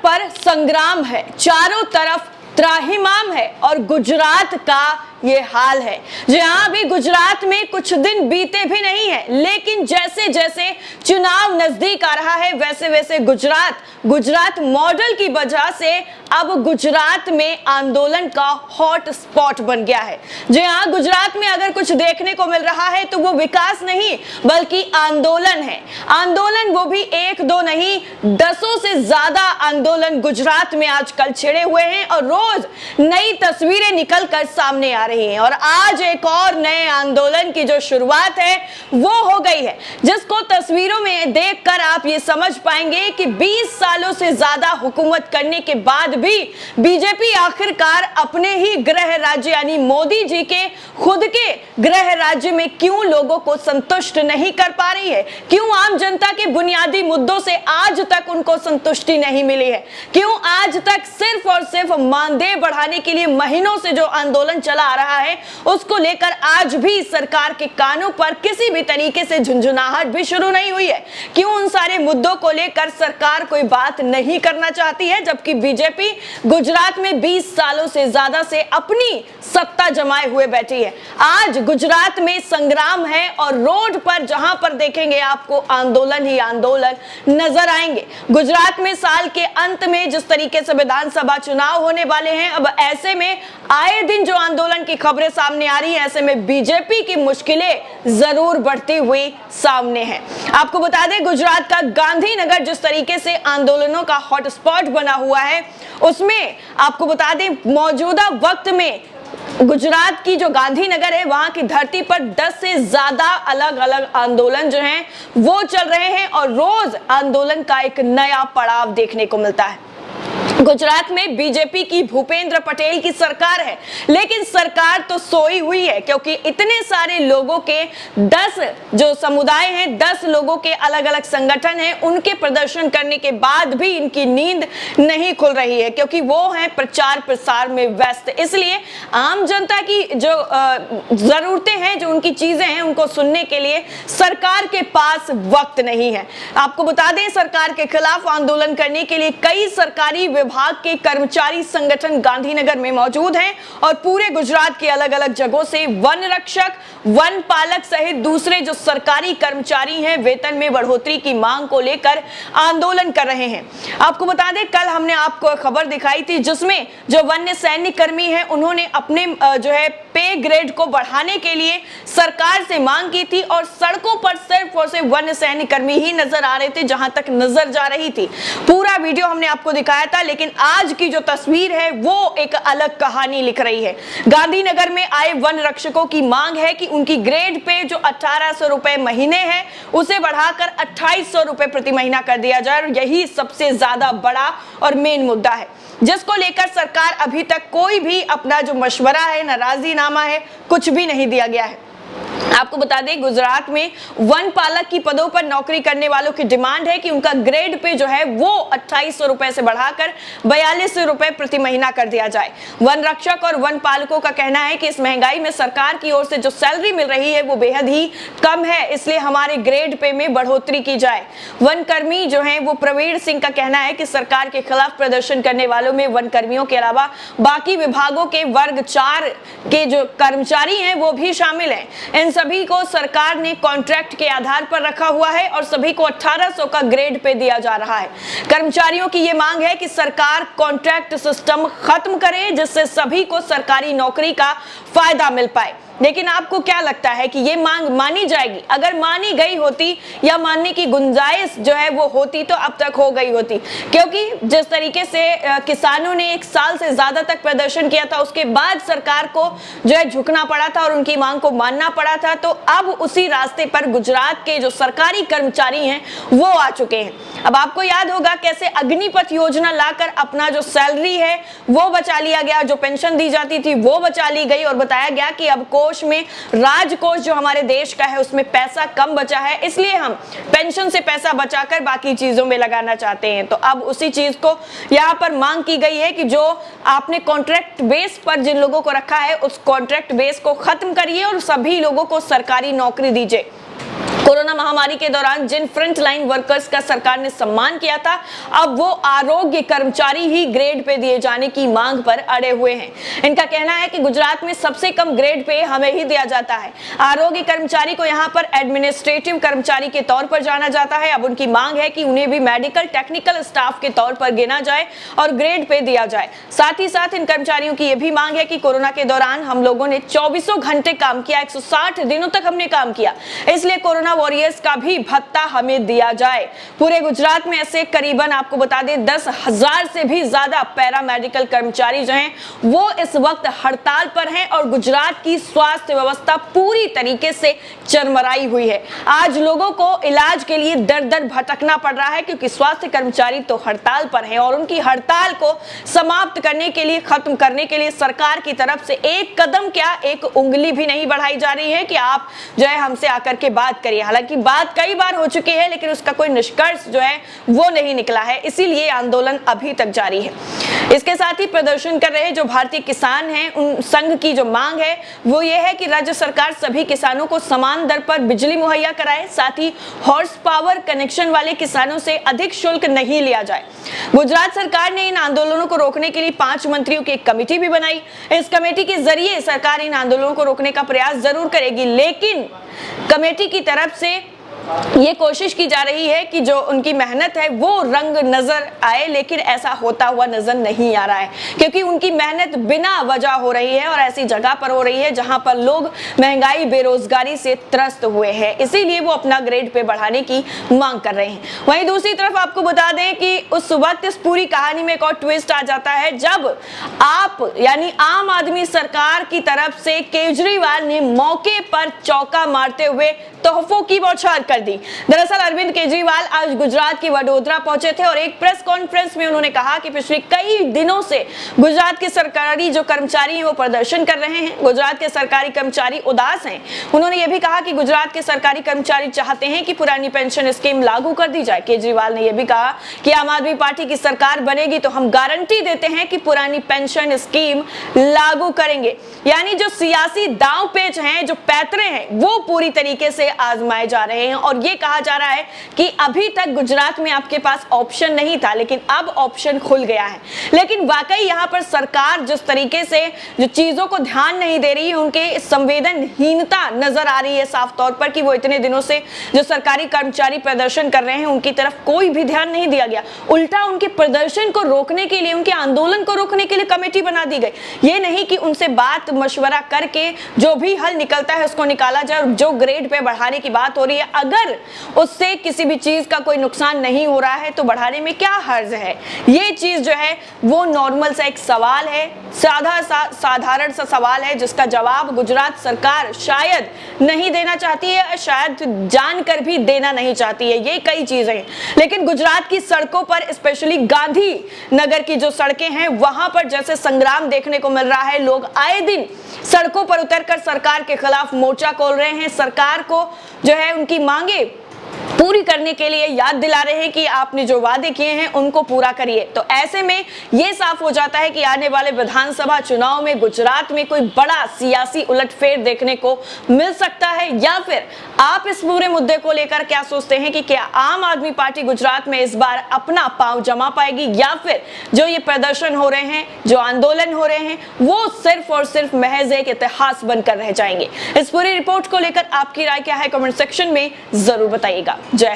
पर संग्राम है, चारों तरफ त्राहिमाम है और गुजरात का ये हाल है। जी हाँ, अभी गुजरात में कुछ दिन बीते भी नहीं है, लेकिन जैसे जैसे चुनाव नजदीक आ रहा है वैसे वैसे गुजरात मॉडल की वजह से अब गुजरात में आंदोलन का हॉट स्पॉट बन गया है। जी हाँ, गुजरात में अगर कुछ देखने को मिल रहा है तो वो विकास नहीं बल्कि आंदोलन है। आंदोलन वो भी एक दो नहीं, दसों से ज्यादा आंदोलन गुजरात में आजकल छिड़े हुए हैं और रोज नई तस्वीरें निकल कर सामने आ रही हैं। और आज एक और नए आंदोलन की जो शुरुआत है वो हो गई है, जिसको तस्वीरों में देखकर आप ये समझ पाएंगे कि 20 सालों से ज्यादा हुकूमत करने के बाद भी बीजेपी आखिरकार अपने ही गृह राज्य यानी मोदी जी के खुद के गृह राज्य में क्यों लोगों को संतुष्ट नहीं कर पा रही है, क्यों आम जनता के बुनियादी मुद्दों से आज तक उनको संतुष्टि नहीं मिली है, क्यों आज तक सिर्फ और सिर्फ मानदेय बढ़ाने के लिए महीनों से जो आंदोलन चला आ रहा है उसको लेकर आज भी सरकार के कानों पर किसी भी तरीके से झुंझुनाहट भी शुरू नहीं हुई है, क्यों उन सारे मुद्दों को लेकर सरकार कोई बात नहीं करना चाहती है, जबकि बीजेपी गुजरात में 20 सालों से ज्यादा से अपनी सत्ता जमाए हुए बैठी है। आज गुजरात में संग्राम है और रोड पर जहां पर देखेंगे आपको आंदोलन ही आंदोलन नजर आएंगे। गुजरात में साल के अंत में जिस तरीके से विधानसभा चुनाव होने वाले हैं, अब ऐसे में आए दिन जो आंदोलन की खबरें सामने आ रही हैं, ऐसे में बीजेपी की मुश्किलें जरूर बढ़ती हुई सामने हैं। आपको बता दें, गुजरात का गांधीनगर जिस तरीके से आंदोलनों का हॉटस्पॉट बना हुआ है, उसमें आपको बता दें मौजूदा वक्त में गुजरात की जो गांधीनगर है वहां की धरती पर 10 से ज्यादा अलग अलग आंदोलन जो हैं वो चल रहे हैं और रोज आंदोलन का एक नया पड़ाव देखने को मिलता है। गुजरात में बीजेपी की भूपेंद्र पटेल की सरकार है, लेकिन सरकार तो सोई हुई है, क्योंकि इतने सारे लोगों के 10 जो समुदाय हैं, 10 लोगों के अलग अलग संगठन हैं, उनके प्रदर्शन करने के बाद भी इनकी नींद नहीं खुल रही है, क्योंकि वो हैं प्रचार प्रसार में व्यस्त। इसलिए आम जनता की जो जरूरतें हैं, जो उनकी चीजें हैं, उनको सुनने के लिए सरकार के पास वक्त नहीं है। आपको बता दें, सरकार के खिलाफ आंदोलन करने के लिए कई सरकारी विभाग के कर्मचारी संगठन गांधीनगर में मौजूद हैं और पूरे गुजरात के अलग अलग जगहों से वन रक्षक, वन पालक सहित दूसरे जो सरकारी कर्मचारी हैं वेतन में बढ़ोतरी की मांग को लेकर आंदोलन कर रहे हैं। आपको बता दें, कल हमने आपको खबर दिखाई थी जिसमें जो वन्य सैन्य कर्मी हैं उन्होंने अपने जो है पे ग्रेड को बढ़ाने के लिए सरकार से मांग की थी और सड़कों पर सिर्फ और सिर्फ वन्य सैन्य कर्मी ही नजर आ रहे थे जहां तक नजर जा रही थी। पूरा वीडियो हमने आपको दिखाया था, लेकिन आज की जो तस्वीर है वो एक अलग कहानी लिख रही है। गांधीनगर में आए वन रक्षकों की मांग है कि उनकी ग्रेड पे जो 1800 रुपए महीने है उसे बढ़ाकर 2800 रुपए प्रति महीना कर दिया जाए, और यही सबसे ज्यादा बड़ा और मेन मुद्दा है जिसको लेकर सरकार अभी तक कोई भी अपना जो मशवरा है, नाराजीनामा है, कुछ भी नहीं दिया गया है। आपको बता दें, गुजरात में वन पालक की पदों पर नौकरी करने वालों की डिमांड है कि उनका ग्रेड पे जो है वो 2800 रुपए से बढ़ाकर 4200 रुपए प्रति महीना कर दिया जाए। वन रक्षक और वन पालकों का कहना है कि इस महंगाई में सरकार की ओर से जो सैलरी मिल रही है वो बेहद ही कम है, इसलिए हमारे ग्रेड पे में बढ़ोतरी की जाए। वन कर्मी जो है वो प्रवीण सिंह का कहना है कि सरकार के खिलाफ प्रदर्शन करने वालों में वन कर्मियों के अलावा बाकी विभागों के वर्ग 4 के जो कर्मचारी हैं वो भी शामिल हैं। इन सभी को सरकार ने कॉन्ट्रैक्ट के आधार पर रखा हुआ है और सभी को 1800 का ग्रेड पे दिया जा रहा है। कर्मचारियों की ये मांग है कि सरकार कॉन्ट्रैक्ट सिस्टम खत्म करे जिससे सभी को सरकारी नौकरी का फायदा मिल पाए। लेकिन आपको क्या लगता है कि ये मांग मानी जाएगी? अगर मानी गई होती या मानने की गुंजाइश जो है वो होती तो अब तक हो गई होती, क्योंकि जिस तरीके से किसानों ने 1 साल से ज्यादा तक प्रदर्शन किया था, उसके बाद सरकार को जो है झुकना पड़ा था और उनकी मांग को मानना पड़ा था, तो अब उसी रास्ते पर गुजरात के जो सरकारी कर्मचारी हैं वो आ चुके हैं। अब आपको याद होगा कैसे अग्निपथ योजना लाकर अपना जो सैलरी है वो बचा लिया गया, जो पेंशन दी जाती थी वो बचा ली गई और बताया गया कि अब कोष में, राजकोष जो हमारे देश का है उसमें पैसा कम बचा है, इसलिए हम पेंशन से पैसा बचाकर बाकी चीजों में लगाना चाहते हैं। तो अब उसी चीज को यहाँ पर मांग की गई है कि जो आपने कॉन्ट्रैक्ट बेस पर जिन लोगों को रखा है उस कॉन्ट्रैक्ट बेस को खत्म करिए और सभी लोगों को सरकारी नौकरी दीजिए। कोरोना महामारी के दौरान जिन फ्रंट लाइन वर्कर्स का सरकार ने सम्मान किया था, अब वो आरोग्य कर्मचारी ही ग्रेड पे दिए जाने की मांग पर अड़े हुए हैं। इनका कहना है कि गुजरात में सबसे कम ग्रेड पे हमें ही दिया जाता है। आरोग्य कर्मचारी को यहाँ पर एडमिनिस्ट्रेटिव कर्मचारी के तौर पर जाना जाता है। अब उनकी मांग है कि उन्हें भी मेडिकल टेक्निकल स्टाफ के तौर पर गिना जाए और ग्रेड पे दिया जाए। साथ ही साथ इन कर्मचारियों की यह भी मांग है कि कोरोना के दौरान हम लोगों ने 24 घंटे काम किया, 160 दिनों तक हमने काम किया, इसलिए कोरोना वॉरियर्स का भी भत्ता हमें दिया जाए। पूरे गुजरात में ऐसे करीबन आपको बता दें 10,000 से भी ज्यादा पैरामेडिकल कर्मचारी जो हैं वो इस वक्त हड़ताल पर हैं और गुजरात की स्वास्थ्य व्यवस्था पूरी तरीके से चरमराई हुई है। आज लोगों को इलाज के लिए दर दर भटकना पड़ रहा है क्योंकि स्वास्थ्य कर्मचारी तो हड़ताल पर हैं और उनकी हड़ताल को समाप्त करने के लिए, खत्म करने के लिए सरकार की तरफ से एक कदम क्या, एक उंगली भी नहीं बढ़ाई जा रही है कि आप जो है हमसे आकर के बात करिए। हालांकि बात कई बार हो चुकी है लेकिन उसका कोई निष्कर्ष जो है वो नहीं निकला है, इसीलिए आंदोलन अभी तक जारी है। इसके साथ ही प्रदर्शन कर रहे जो भारतीय किसान हैं, उन संघ की जो मांग है वो ये है कि राज्य सरकार सभी किसानों को समान दर पर बिजली मुहैया कराए, साथ ही हॉर्स पावर कनेक्शन वाले किसानों से अधिक शुल्क नहीं लिया जाए। गुजरात सरकार ने इन आंदोलनों को रोकने के लिए 5 मंत्रियों की एक कमेटी भी बनाई। इस कमेटी के जरिए सरकार इन आंदोलनों को रोकने का प्रयास जरूर करेगी, लेकिन कमेटी की तरफ से ये कोशिश की जा रही है कि जो उनकी मेहनत है वो रंग नजर आए, लेकिन ऐसा होता हुआ नजर नहीं आ रहा है क्योंकि उनकी मेहनत बिना वजह हो रही है और ऐसी जगह पर हो रही है जहां पर लोग महंगाई बेरोजगारी से त्रस्त हुए हैं, इसीलिए वो अपना ग्रेड पे बढ़ाने की मांग कर रहे हैं। वहीं दूसरी तरफ आपको बता दें कि उस वक्त इस पूरी कहानी में एक और ट्विस्ट आ जाता है जब आप यानी आम आदमी सरकार की तरफ से केजरीवाल ने मौके पर चौका मारते हुए तोहफों की बौछार कर दी। दरअसल अरविंद केजरीवाल आज गुजरात के वडोदरा पहुंचे थे और एक प्रेस कॉन्फ्रेंस में उन्होंने कहा कि पिछले कई दिनों से गुजरात के सरकारी जो कर्मचारी हैं वो प्रदर्शन कर रहे हैं, गुजरात के सरकारी कर्मचारी उदास हैं। उन्होंने ये भी कहा कि गुजरात के सरकारी कर्मचारी चाहते हैं कि पुरानी पेंशन स्कीम लागू कर दी जाए। केजरीवाल ने यह भी कहा कि आम आदमी पार्टी की सरकार बनेगी तो हम गारंटी देते हैं कि पुरानी पेंशन स्कीम लागू करेंगे। यानी जो सियासी दांव पेच हैं, जो पैतरे हैं, वो पूरी तरीके से आजमाए जा रहे हैं और ये कहा जा रहा है कि अभी तक गुजरात में आपके पास ऑप्शन नहीं था लेकिन अब ऑप्शन खुल गया है। लेकिन वाकई यहाँ पर सरकार जिस तरीके से जो चीजों को ध्यान नहीं दे रही है, उनके संवेदनहीनता नजर आ रही है साफ तौर पर कि वो इतने दिनों से जो सरकारी कर्मचारी प्रदर्शन कर रहे हैं उनकी तरफ कोई भी ध्यान नहीं दिया गया। उल्टा उनके प्रदर्शन को रोकने के लिए, उनके आंदोलन को रोकने के लिए कमेटी बना दी गई। ये नहीं कि उनसे बात मशवरा करके जो भी हल निकलता है उसको निकाला जाए। जो ग्रेड पे बढ़ाने की बात हो रही है, अगर उससे किसी भी चीज का कोई नुकसान नहीं हो रहा है तो बढ़ाने में क्या हर्ज है। ये चीज जो है वो नॉर्मल सा एक सवाल है, साधारण सा सवाल है जिसका जवाब गुजरात सरकार शायद नहीं देना चाहती है, शायद जानकर भी देना नहीं चाहती है। ये कई चीजें हैं, लेकिन गुजरात की सड़कों पर स्पेशली गांधी नगर की जो सड़कें हैं वहां पर जैसे संग्राम देखने को मिल रहा है। लोग आए दिन सड़कों पर उतरकर सरकार के खिलाफ मोर्चा खोल रहे हैं, सरकार को जो है उनकी मांगे पूरी करने के लिए याद दिला रहे हैं कि आपने जो वादे किए हैं उनको पूरा करिए। तो ऐसे में यह साफ हो जाता है कि आने वाले विधानसभा चुनाव में गुजरात में कोई बड़ा सियासी उलटफेर देखने को मिल सकता है। या फिर आप इस पूरे मुद्दे को लेकर क्या सोचते हैं कि क्या आम आदमी पार्टी गुजरात में इस बार अपना पांव जमा पाएगी या फिर जो ये प्रदर्शन हो रहे हैं, जो आंदोलन हो रहे हैं, वो सिर्फ और सिर्फ महज एक इतिहास बनकर रह जाएंगे। इस पूरी रिपोर्ट को लेकर आपकी राय क्या है, कमेंट सेक्शन में जरूर बताइएगा। जय